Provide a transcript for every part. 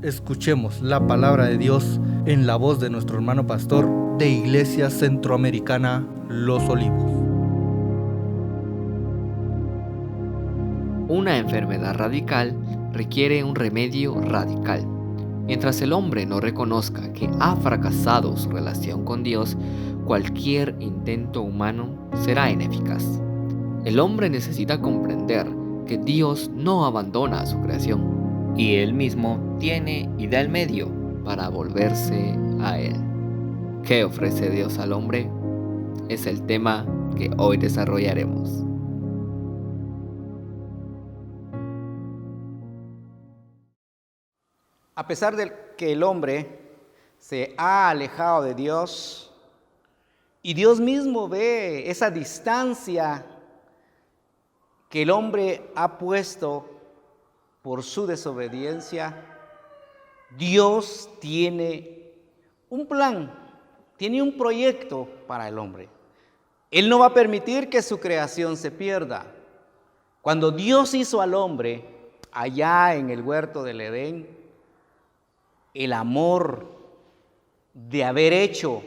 Escuchemos la palabra de Dios en la voz de nuestro hermano pastor de Iglesia Centroamericana Los Olivos. Una enfermedad radical requiere un remedio radical. Mientras el hombre no reconozca que ha fracasado su relación con Dios, cualquier intento humano será ineficaz. El hombre necesita comprender que Dios no abandona a su creación y Él mismo tiene y da el medio para volverse a Él. ¿Qué ofrece Dios al hombre? Es el tema que hoy desarrollaremos. A pesar de que el hombre se ha alejado de Dios y Dios mismo ve esa distancia que el hombre ha puesto por su desobediencia, Dios tiene un plan, tiene un proyecto para el hombre. Él no va a permitir que su creación se pierda. Cuando Dios hizo al hombre allá en el huerto del Edén, el amor de haber hecho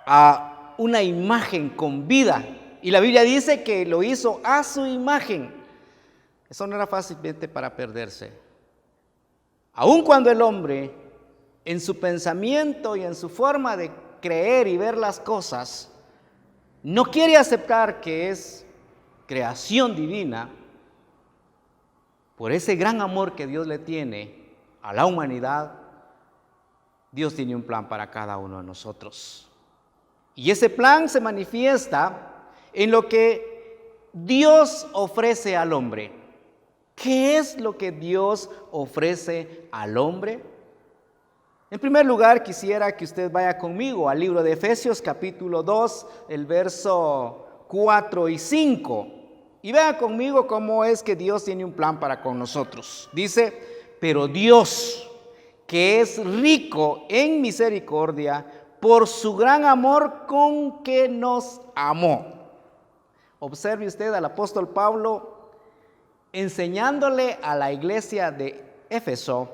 a una imagen con vida, y la Biblia dice que lo hizo a su imagen. Eso no era fácilmente para perderse. Aun cuando el hombre, en su pensamiento y en su forma de creer y ver las cosas, no quiere aceptar que es creación divina, por ese gran amor que Dios le tiene a la humanidad, Dios tiene un plan para cada uno de nosotros. Y ese plan se manifiesta en lo que Dios ofrece al hombre. ¿Qué es lo que Dios ofrece al hombre? En primer lugar, quisiera que usted vaya conmigo al libro de Efesios capítulo 2, el verso 4 y 5. Y vea conmigo cómo es que Dios tiene un plan para con nosotros. Dice, pero Dios, que es rico en misericordia, por su gran amor con que nos amó. Observe usted al apóstol Pablo enseñándole a la iglesia de Éfeso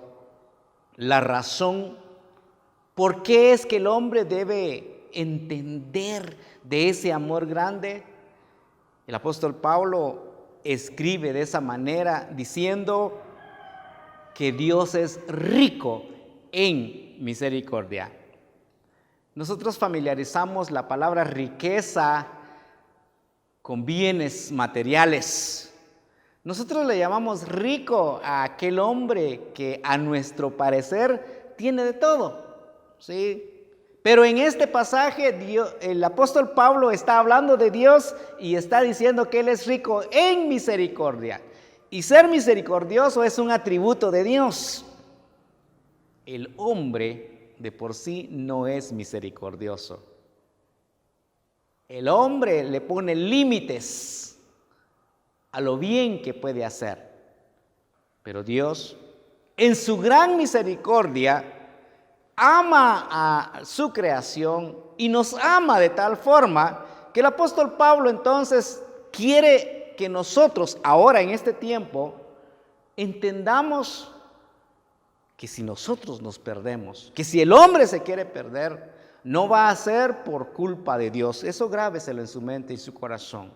la razón por qué es que el hombre debe entender de ese amor grande. El apóstol Pablo escribe de esa manera diciendo que Dios es rico en misericordia. Nosotros familiarizamos la palabra riqueza con bienes materiales. Nosotros le llamamos rico a aquel hombre que a nuestro parecer tiene de todo, ¿sí? Pero en este pasaje el apóstol Pablo está hablando de Dios y está diciendo que Él es rico en misericordia. Y ser misericordioso es un atributo de Dios. El hombre de por sí no es misericordioso. El hombre le pone límites a lo bien que puede hacer. Pero Dios, en su gran misericordia, ama a su creación y nos ama de tal forma que el apóstol Pablo entonces quiere que nosotros ahora en este tiempo entendamos que si nosotros nos perdemos, que si el hombre se quiere perder, no va a ser por culpa de Dios. Eso grábeselo en su mente y su corazón.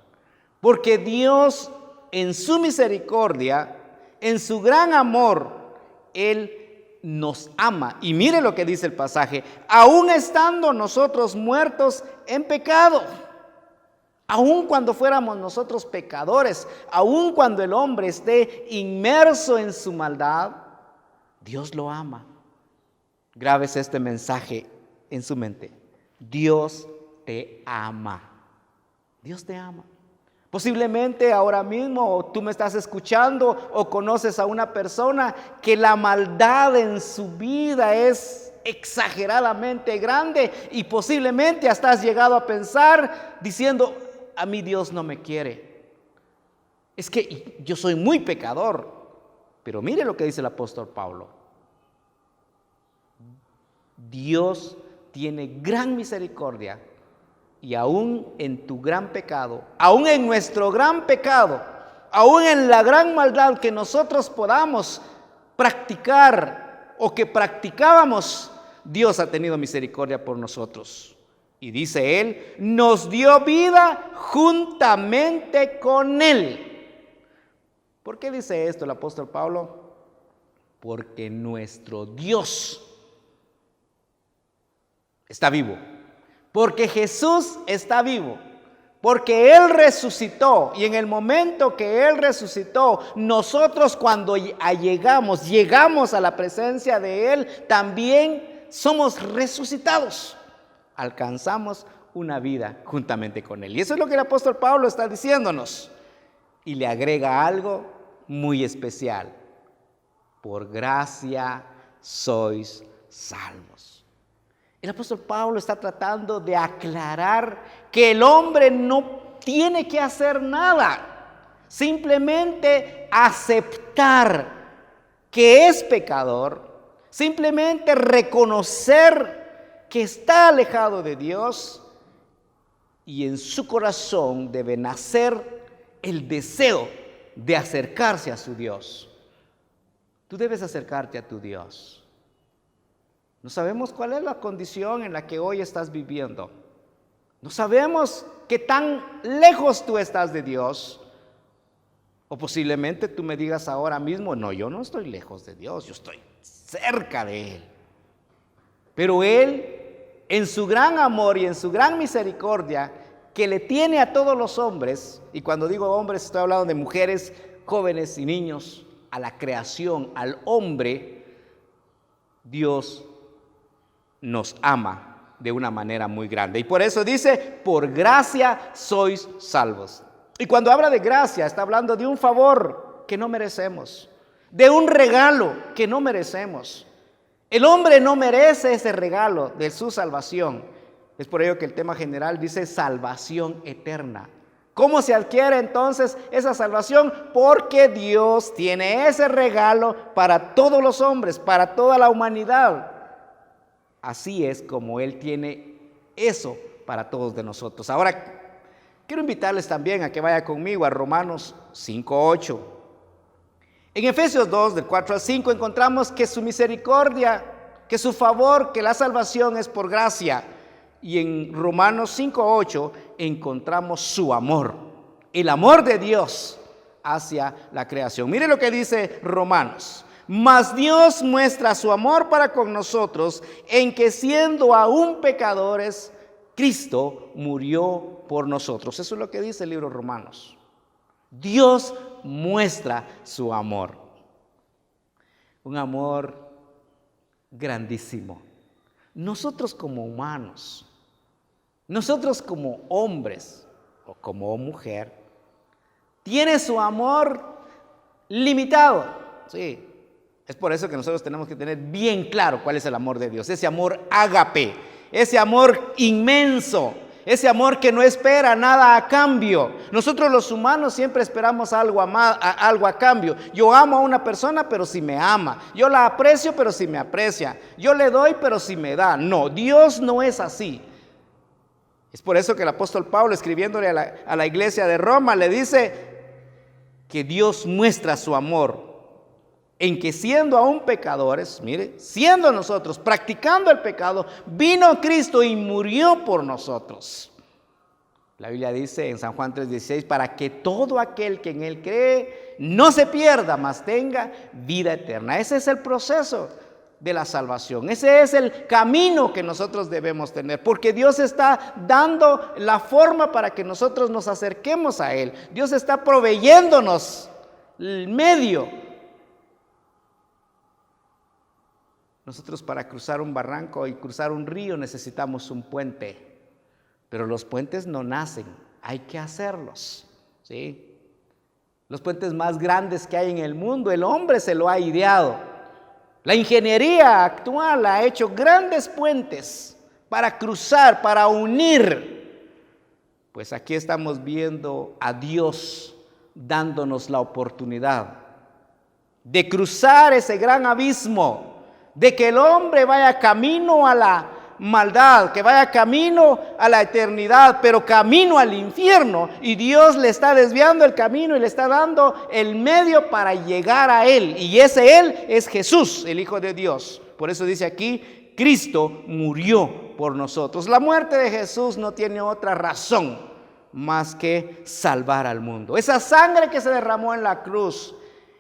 Porque Dios en su misericordia, en su gran amor, Él nos ama. Y mire lo que dice el pasaje, aún estando nosotros muertos en pecado, aún cuando fuéramos nosotros pecadores, aún cuando el hombre esté inmerso en su maldad, Dios lo ama. Grábese este mensaje en su mente. Dios te ama. Dios te ama. Posiblemente ahora mismo tú me estás escuchando o conoces a una persona que la maldad en su vida es exageradamente grande y posiblemente hasta has llegado a pensar diciendo, a mí Dios no me quiere. Es que yo soy muy pecador. Pero mire lo que dice el apóstol Pablo. Dios tiene gran misericordia y aún en tu gran pecado, aún en nuestro gran pecado, aún en la gran maldad que nosotros podamos practicar o que practicábamos, Dios ha tenido misericordia por nosotros. Y dice Él, nos dio vida juntamente con Él. ¿Por qué dice esto el apóstol Pablo? Porque nuestro Dios está vivo. Porque Jesús está vivo. Porque Él resucitó, y en el momento que Él resucitó, nosotros cuando llegamos a la presencia de Él, también somos resucitados. Alcanzamos una vida juntamente con Él. Y eso es lo que el apóstol Pablo está diciéndonos. Y le agrega algo muy especial. Por gracia sois salvos. El apóstol Pablo está tratando de aclarar que el hombre no tiene que hacer nada, simplemente aceptar que es pecador, simplemente reconocer que está alejado de Dios y en su corazón debe nacer el deseo de acercarse a su Dios. Tú debes acercarte a tu Dios. No sabemos cuál es la condición en la que hoy estás viviendo. No sabemos qué tan lejos tú estás de Dios. O posiblemente tú me digas ahora mismo, no, yo no estoy lejos de Dios, yo estoy cerca de Él. Pero Él, en su gran amor y en su gran misericordia, que le tiene a todos los hombres, y cuando digo hombres estoy hablando de mujeres, jóvenes y niños, a la creación, al hombre, Dios nos ama de una manera muy grande. Y por eso dice, por gracia sois salvos. Y cuando habla de gracia, está hablando de un favor que no merecemos, de un regalo que no merecemos. El hombre no merece ese regalo de su salvación. Es por ello que el tema general dice salvación eterna. ¿Cómo se adquiere entonces esa salvación? Porque Dios tiene ese regalo para todos los hombres, para toda la humanidad. Así es como Él tiene eso para todos de nosotros. Ahora, quiero invitarles también a que vaya conmigo a Romanos 5:8. En Efesios 2, del 4 al 5, encontramos que su misericordia, que su favor, que la salvación es por gracia. Y en Romanos 5:8 encontramos su amor, el amor de Dios hacia la creación. Mire lo que dice Romanos. Mas Dios muestra su amor para con nosotros en que siendo aún pecadores, Cristo murió por nosotros. Eso es lo que dice el libro de Romanos. Dios muestra su amor. Un amor grandísimo. Nosotros como humanos, nosotros como hombres o como mujer, tiene su amor limitado. Sí. Es por eso que nosotros tenemos que tener bien claro cuál es el amor de Dios. Ese amor ágape, ese amor inmenso, ese amor que no espera nada a cambio. Nosotros los humanos siempre esperamos algo a cambio. Yo amo a una persona, pero si me ama. Yo la aprecio, pero si me aprecia. Yo le doy, pero si me da. No, Dios no es así. Es por eso que el apóstol Pablo, escribiéndole a la iglesia de Roma, le dice que Dios muestra su amor en que siendo aún pecadores, mire, siendo nosotros practicando el pecado, vino Cristo y murió por nosotros. La Biblia dice en San Juan 3:16, para que todo aquel que en Él cree no se pierda, mas tenga vida eterna. Ese es el proceso de la salvación. Ese es el camino que nosotros debemos tener, porque Dios está dando la forma para que nosotros nos acerquemos a Él. Dios está proveyéndonos el medio. Nosotros para cruzar un barranco y cruzar un río necesitamos un puente, pero los puentes no nacen, hay que hacerlos, ¿sí? Los puentes más grandes que hay en el mundo, el hombre se lo ha ideado. La ingeniería actual ha hecho grandes puentes para cruzar, para unir. Pues aquí estamos viendo a Dios dándonos la oportunidad de cruzar ese gran abismo, de que el hombre vaya camino a maldad, que vaya camino a la eternidad, pero camino al infierno, y Dios le está desviando el camino y le está dando el medio para llegar a Él, y ese Él es Jesús, el Hijo de Dios. Por eso dice aquí, Cristo murió por nosotros. La muerte de Jesús no tiene otra razón más que salvar al mundo. Esa sangre que se derramó en la cruz,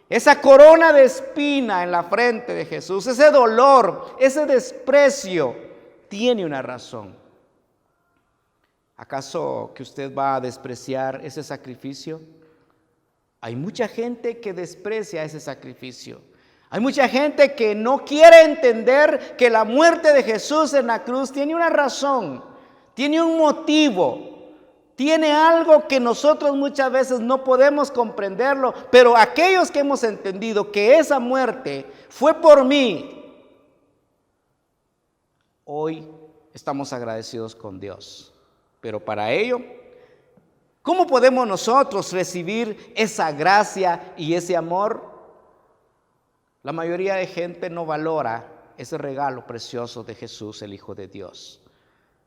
esa corona de espina en la frente de Jesús, ese dolor, ese desprecio, tiene una razón. ¿Acaso que usted va a despreciar ese sacrificio? Hay mucha gente que desprecia ese sacrificio. Hay mucha gente que no quiere entender que la muerte de Jesús en la cruz tiene una razón, tiene un motivo, tiene algo que nosotros muchas veces no podemos comprenderlo, pero aquellos que hemos entendido que esa muerte fue por mí, hoy estamos agradecidos con Dios. Pero para ello, ¿cómo podemos nosotros recibir esa gracia y ese amor? La mayoría de gente no valora ese regalo precioso de Jesús, el Hijo de Dios.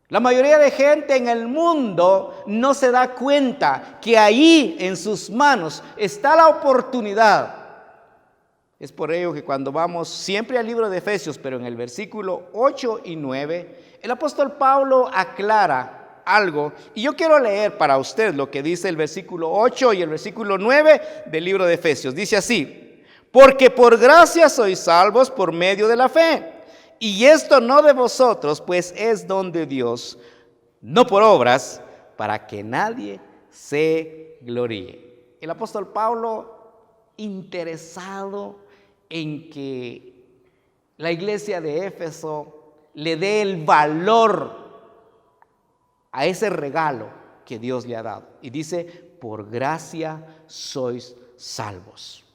La mayoría de gente en el mundo no se da cuenta que ahí en sus manos está la oportunidad. Es por ello que cuando vamos siempre al libro de Efesios, pero en el versículo 8 y 9, el apóstol Pablo aclara algo. Y yo quiero leer para usted lo que dice el versículo 8 y el versículo 9 del libro de Efesios. Dice así: porque por gracia sois salvos por medio de la fe. Y esto no de vosotros, pues es don de Dios, no por obras, para que nadie se gloríe. El apóstol Pablo, interesado en que la iglesia de Éfeso le dé el valor a ese regalo que Dios le ha dado. Y dice, por gracia sois salvos.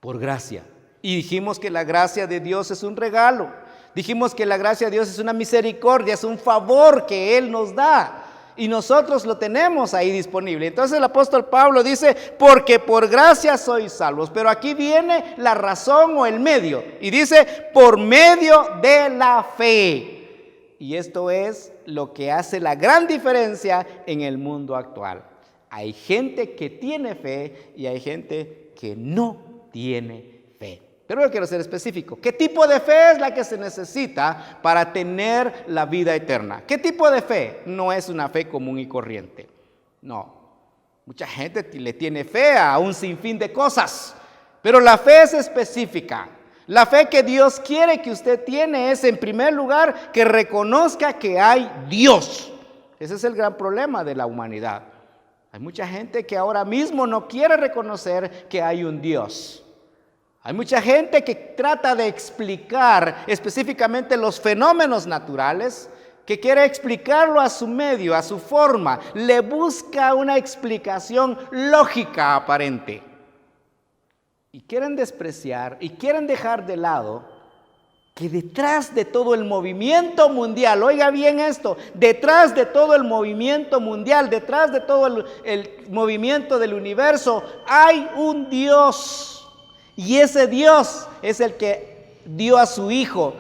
Por gracia. Y dijimos que la gracia de Dios es un regalo. Dijimos que la gracia de Dios es una misericordia, es un favor que Él nos da. Y nosotros lo tenemos ahí disponible. Entonces el apóstol Pablo dice, porque por gracia sois salvos. Pero aquí viene la razón o el medio. Y dice, por medio de la fe. Y esto es lo que hace la gran diferencia en el mundo actual. Hay gente que tiene fe y hay gente que no tiene fe. Pero yo quiero ser específico. ¿Qué tipo de fe es la que se necesita para tener la vida eterna? ¿Qué tipo de fe? No es una fe común y corriente. No. Mucha gente le tiene fe a un sinfín de cosas. Pero la fe es específica. La fe que Dios quiere que usted tiene es, en primer lugar, que reconozca que hay Dios. Ese es el gran problema de la humanidad. Hay mucha gente que ahora mismo no quiere reconocer que hay un Dios. Hay mucha gente que trata de explicar específicamente los fenómenos naturales, que quiere explicarlo a su medio, a su forma. Le busca una explicación lógica aparente. Y quieren despreciar y quieren dejar de lado que detrás de todo el movimiento mundial, oiga bien esto, detrás de todo el movimiento mundial, detrás de todo el movimiento del universo, hay un Dios. Y ese Dios es el que dio a su Hijo.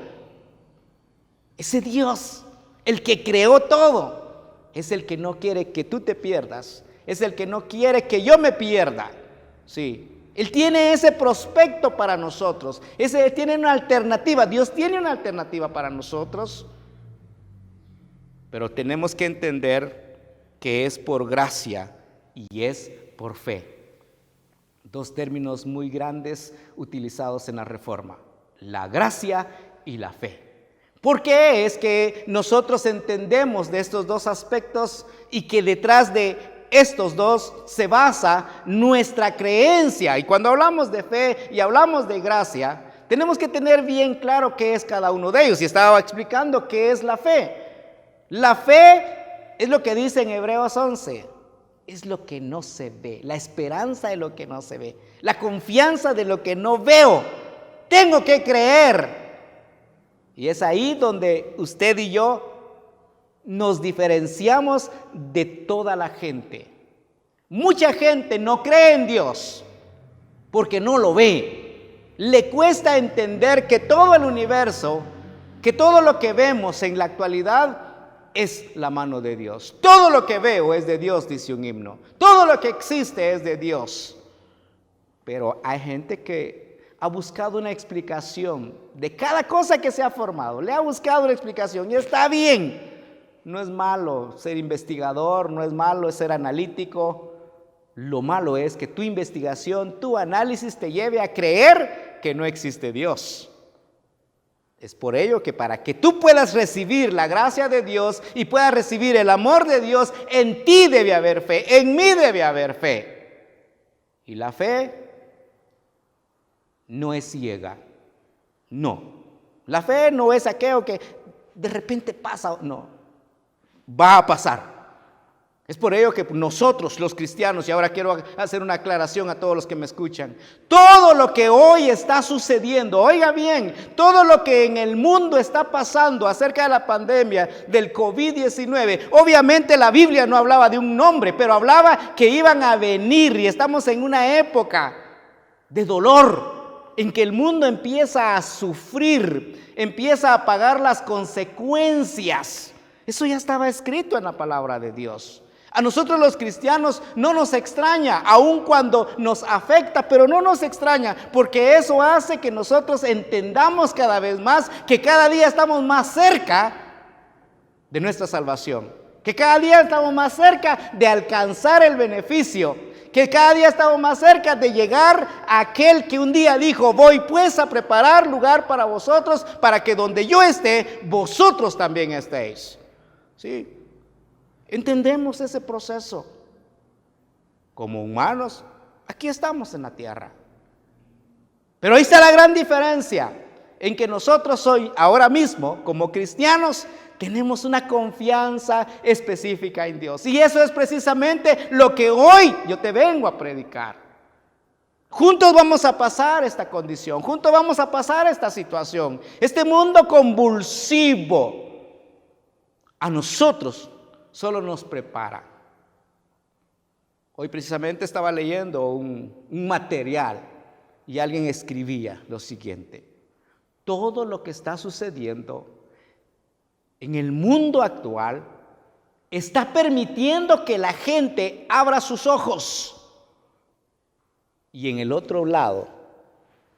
Ese Dios, el que creó todo, es el que no quiere que tú te pierdas. Es el que no quiere que yo me pierda. Sí. Él tiene ese prospecto para nosotros. Tiene una alternativa. Dios tiene una alternativa para nosotros. Pero tenemos que entender que es por gracia y es por fe. Dos términos muy grandes utilizados en la Reforma: la gracia y la fe. ¿Por qué es que nosotros entendemos de estos dos aspectos y que detrás de estos dos se basa nuestra creencia? Y cuando hablamos de fe y hablamos de gracia, tenemos que tener bien claro qué es cada uno de ellos. Y estaba explicando qué es la fe. La fe es lo que dice en Hebreos 11. Es lo que no se ve, la esperanza de lo que no se ve, la confianza de lo que no veo. Tengo que creer. Y es ahí donde usted y yo nos diferenciamos de toda la gente. Mucha gente no cree en Dios porque no lo ve. Le cuesta entender que todo el universo, que todo lo que vemos en la actualidad es la mano de Dios. Todo lo que veo es de Dios, dice un himno. Todo lo que existe es de Dios. Pero hay gente que ha buscado una explicación de cada cosa que se ha formado. Le ha buscado una explicación y está bien. No es malo ser investigador, no es malo ser analítico. Lo malo es que tu investigación, tu análisis te lleve a creer que no existe Dios. Es por ello que para que tú puedas recibir la gracia de Dios y puedas recibir el amor de Dios, en ti debe haber fe, en mí debe haber fe. Y la fe no es ciega, no. La fe no es aquello que de repente pasa, no, va a pasar. Es por ello que nosotros los cristianos, y ahora quiero hacer una aclaración a todos los que me escuchan, todo lo que hoy está sucediendo, oiga bien, todo lo que en el mundo está pasando acerca de la pandemia del COVID-19, obviamente la Biblia no hablaba de un nombre, pero hablaba que iban a venir y estamos en una época de dolor, en que el mundo empieza a sufrir, empieza a pagar las consecuencias. Eso ya estaba escrito en la palabra de Dios. A nosotros los cristianos no nos extraña, aun cuando nos afecta, pero no nos extraña, porque eso hace que nosotros entendamos cada vez más que cada día estamos más cerca de nuestra salvación, que cada día estamos más cerca de alcanzar el beneficio, que cada día estamos más cerca de llegar a aquel que un día dijo: voy pues a preparar lugar para vosotros, para que donde yo esté, vosotros también estéis. ¿Sí? Entendemos ese proceso. Como humanos, aquí estamos en la tierra. Pero ahí está la gran diferencia, en que nosotros hoy, ahora mismo, como cristianos, tenemos una confianza específica en Dios. Y eso es precisamente lo que hoy yo te vengo a predicar. Juntos vamos a pasar esta condición, juntos vamos a pasar esta situación, este mundo convulsivo. A nosotros solo nos prepara. Hoy precisamente estaba leyendo un material y alguien escribía lo siguiente: todo lo que está sucediendo en el mundo actual está permitiendo que la gente abra sus ojos. Y en el otro lado,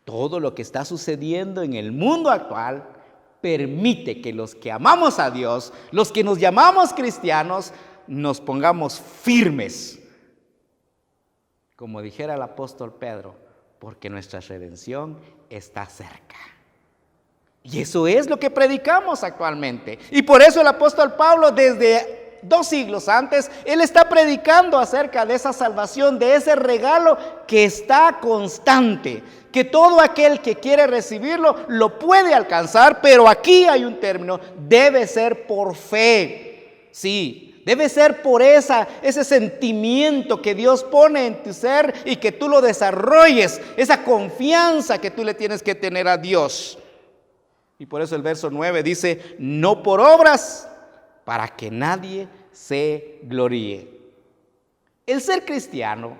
todo lo que está sucediendo en el mundo actual permite que los que amamos a Dios, los que nos llamamos cristianos, nos pongamos firmes. Como dijera el apóstol Pedro, porque nuestra redención está cerca. Y eso es lo que predicamos actualmente. Y por eso el apóstol Pablo, desde 2 siglos antes, él está predicando acerca de esa salvación, de ese regalo que está constante, que todo aquel que quiere recibirlo lo puede alcanzar, pero aquí hay un término: debe ser por fe. Sí, debe ser por ese sentimiento que Dios pone en tu ser y que tú lo desarrolles, esa confianza que tú le tienes que tener a Dios. Y por eso el verso 9 dice: no por obras, para que nadie se gloríe. El ser cristiano,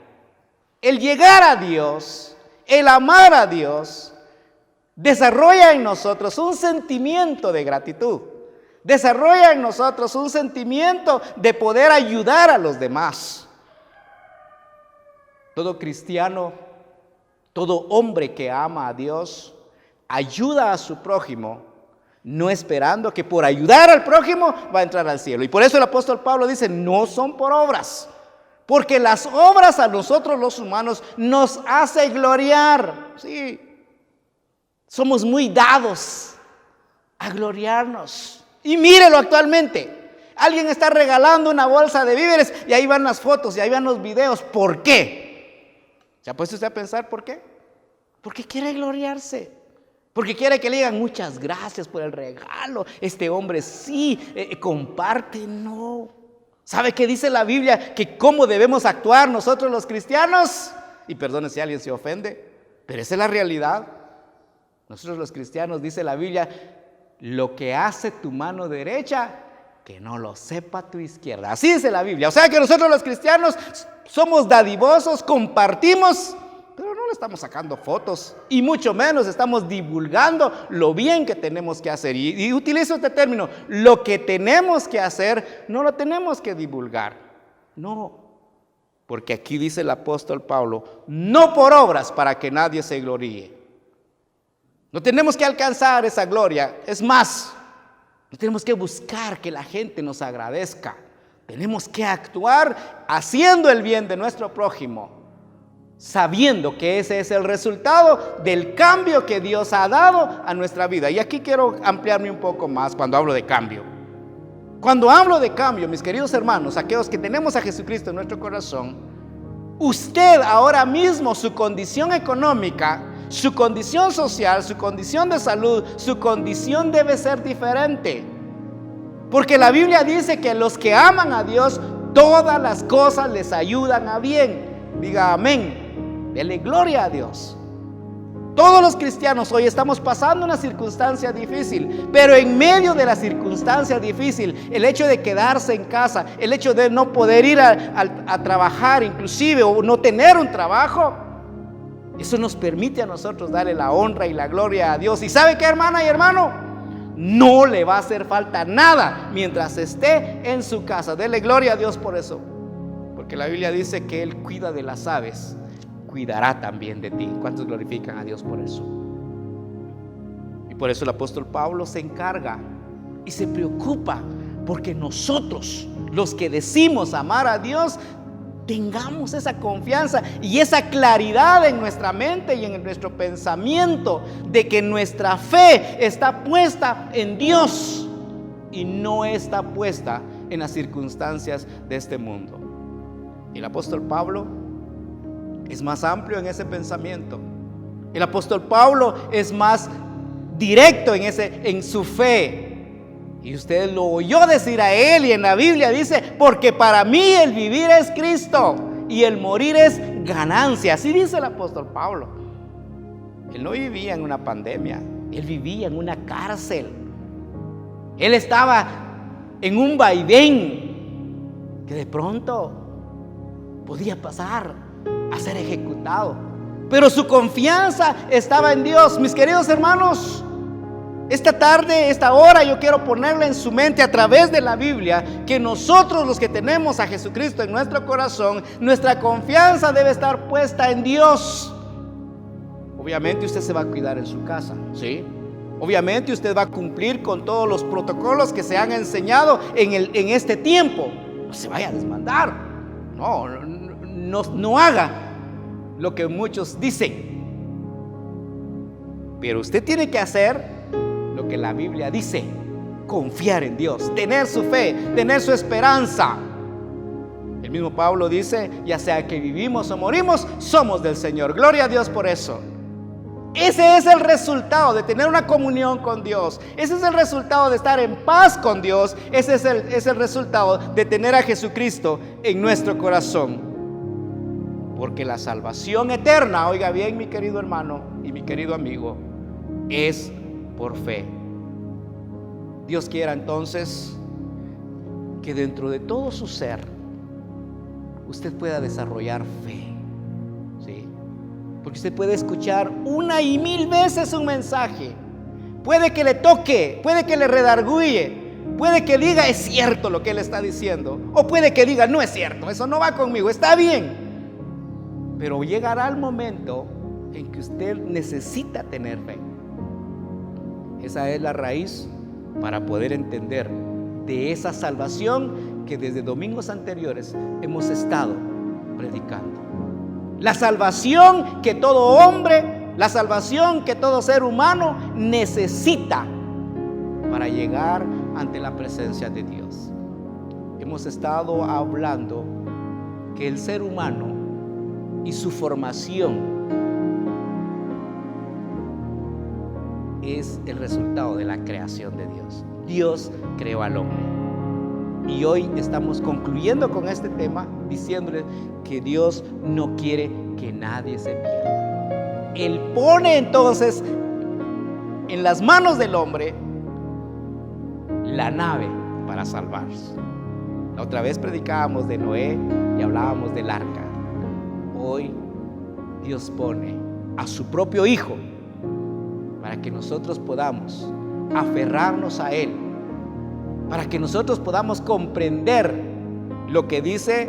el llegar a Dios, el amar a Dios, desarrolla en nosotros un sentimiento de gratitud, desarrolla en nosotros un sentimiento de poder ayudar a los demás. Todo cristiano, todo hombre que ama a Dios, ayuda a su prójimo, no esperando que por ayudar al prójimo va a entrar al cielo. Y por eso el apóstol Pablo dice: no son por obras, porque las obras a nosotros los humanos nos hace gloriar. Sí, somos muy dados a gloriarnos. Y mírelo actualmente, alguien está regalando una bolsa de víveres y ahí van las fotos y ahí van los videos. ¿Por qué? ¿Se ha puesto usted a pensar por qué? Porque quiere gloriarse. Porque quiere que le digan: muchas gracias por el regalo, este hombre sí comparte. No. ¿Sabe qué dice la Biblia? Que cómo debemos actuar nosotros los cristianos. Y perdone si alguien se ofende, pero esa es la realidad. Nosotros los cristianos, dice la Biblia: lo que hace tu mano derecha, que no lo sepa tu izquierda. Así dice la Biblia. O sea que nosotros los cristianos somos dadivosos, compartimos, pero no le estamos sacando fotos y mucho menos estamos divulgando lo bien que tenemos que hacer. Y utilizo este término, lo que tenemos que hacer no lo tenemos que divulgar. No, porque aquí dice el apóstol Pablo, no por obras para que nadie se gloríe. No tenemos que alcanzar esa gloria, es más, no tenemos que buscar que la gente nos agradezca. Tenemos que actuar haciendo el bien de nuestro prójimo, sabiendo que ese es el resultado del cambio que Dios ha dado a nuestra vida. Y aquí quiero ampliarme un poco más cuando hablo de cambio. Cuando hablo de cambio, mis queridos hermanos, aquellos que tenemos a Jesucristo en nuestro corazón, usted ahora mismo, su condición económica, su condición social, su condición de salud, su condición debe ser diferente. Porque la Biblia dice que los que aman a Dios, todas las cosas les ayudan a bien. Diga amén. Dele gloria a Dios. Todos los cristianos hoy estamos pasando una circunstancia difícil, pero en medio de la circunstancia difícil, el hecho de quedarse en casa, el hecho de no poder ir a trabajar inclusive o no tener un trabajo, eso nos permite a nosotros darle la honra y la gloria a Dios. ¿Y sabe qué, hermana y hermano? No le va a hacer falta nada mientras esté en su casa. Dele gloria a Dios por eso. Porque la Biblia dice que Él cuida de las aves, cuidará también de ti. ¿Cuántos glorifican a Dios por eso? Y por eso el apóstol Pablo se encarga y se preocupa porque nosotros, los que decimos amar a Dios, tengamos esa confianza y esa claridad en nuestra mente y en nuestro pensamiento de que nuestra fe está puesta en Dios y no está puesta en las circunstancias de este mundo. Y el apóstol Pablo es más amplio en ese pensamiento. El apóstol Pablo es más directo en su fe. Y usted lo oyó decir a él, y en la Biblia dice, porque para mí el vivir es Cristo y el morir es ganancia. Así dice el apóstol Pablo. Él no vivía en una pandemia, él vivía en una cárcel. Él estaba en un vaivén que de pronto podía pasar a ser ejecutado, pero su confianza estaba en Dios. Mis queridos hermanos, esta tarde, esta hora, yo quiero ponerle en su mente a través de la Biblia que nosotros, los que tenemos a Jesucristo en nuestro corazón, nuestra confianza debe estar puesta en Dios. Obviamente usted se va a cuidar en su casa, ¿sí? Obviamente usted va a cumplir con todos los protocolos que se han enseñado en este tiempo. No se vaya a desmandar. No haga lo que muchos dicen. Pero usted tiene que hacer lo que la Biblia dice: confiar en Dios, tener su fe, tener su esperanza. El mismo Pablo dice: ya sea que vivimos o morimos, somos del Señor. Gloria a Dios por eso. Ese es el resultado de tener una comunión con Dios. Ese es el resultado de estar en paz con Dios. Ese es el resultado de tener a Jesucristo en nuestro corazón. Porque la salvación eterna, oiga bien, mi querido hermano y mi querido amigo, es por fe. Dios quiera entonces que dentro de todo su ser usted pueda desarrollar fe, ¿sí? Porque usted puede escuchar una y mil veces un mensaje, puede que le toque, puede que le redarguye, puede que diga es cierto lo que él está diciendo, o puede que diga no es cierto, eso no va conmigo, está bien, pero llegará el momento en que usted necesita tener fe. Esa es la raíz para poder entender de esa salvación que desde domingos anteriores hemos estado predicando. La salvación que todo hombre, la salvación que todo ser humano necesita para llegar ante la presencia de Dios. Hemos estado hablando que el ser humano y su formación es el resultado de la creación de Dios. Dios creó al hombre. Y hoy estamos concluyendo con este tema diciéndole que Dios no quiere que nadie se pierda. Él pone entonces en las manos del hombre la nave para salvarse. La otra vez predicábamos de Noé y hablábamos del arca. Hoy Dios pone a su propio Hijo para que nosotros podamos aferrarnos a Él, para que nosotros podamos comprender lo que dice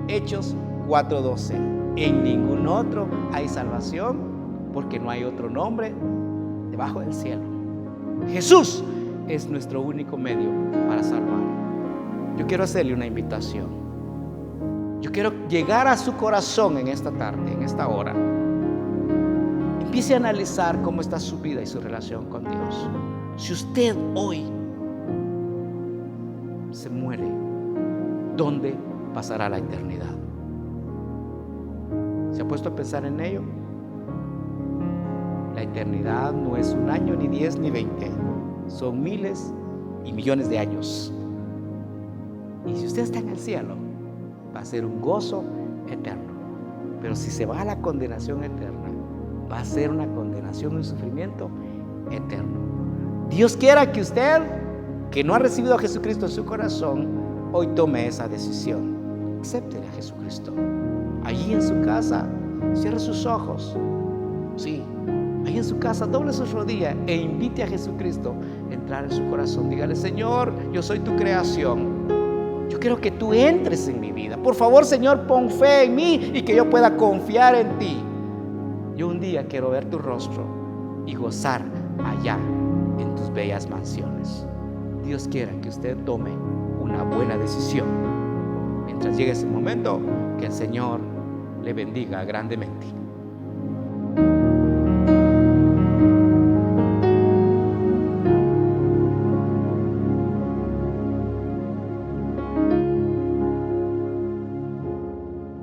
Hechos 4:12. En ningún otro hay salvación, porque no hay otro nombre debajo del cielo. Jesús es nuestro único medio para salvar. Yo quiero hacerle una invitación. Yo quiero llegar a su corazón en esta tarde, en esta hora. Empiece a analizar cómo está su vida y su relación con Dios. Si usted hoy se muere, ¿dónde pasará la eternidad? ¿Se ha puesto a pensar en ello? La eternidad no es un año, ni 10, ni 20. Son miles y millones de años. Y si usted está en el cielo, va a ser un gozo eterno. Pero si se va a la condenación eterna, va a ser una condenación y un sufrimiento eterno. Dios quiera que usted, que no ha recibido a Jesucristo en su corazón, hoy tome esa decisión. Acéptele a Jesucristo. Allí en su casa, cierre sus ojos. Sí, ahí en su casa, doble sus rodillas e invite a Jesucristo a entrar en su corazón. Dígale: Señor, yo soy tu creación. Yo quiero que tú entres en mi vida. Por favor, Señor, pon fe en mí y que yo pueda confiar en ti. Yo un día quiero ver tu rostro y gozar allá en tus bellas mansiones. Dios quiera que usted tome una buena decisión. Mientras llegue ese momento, que el Señor le bendiga grandemente.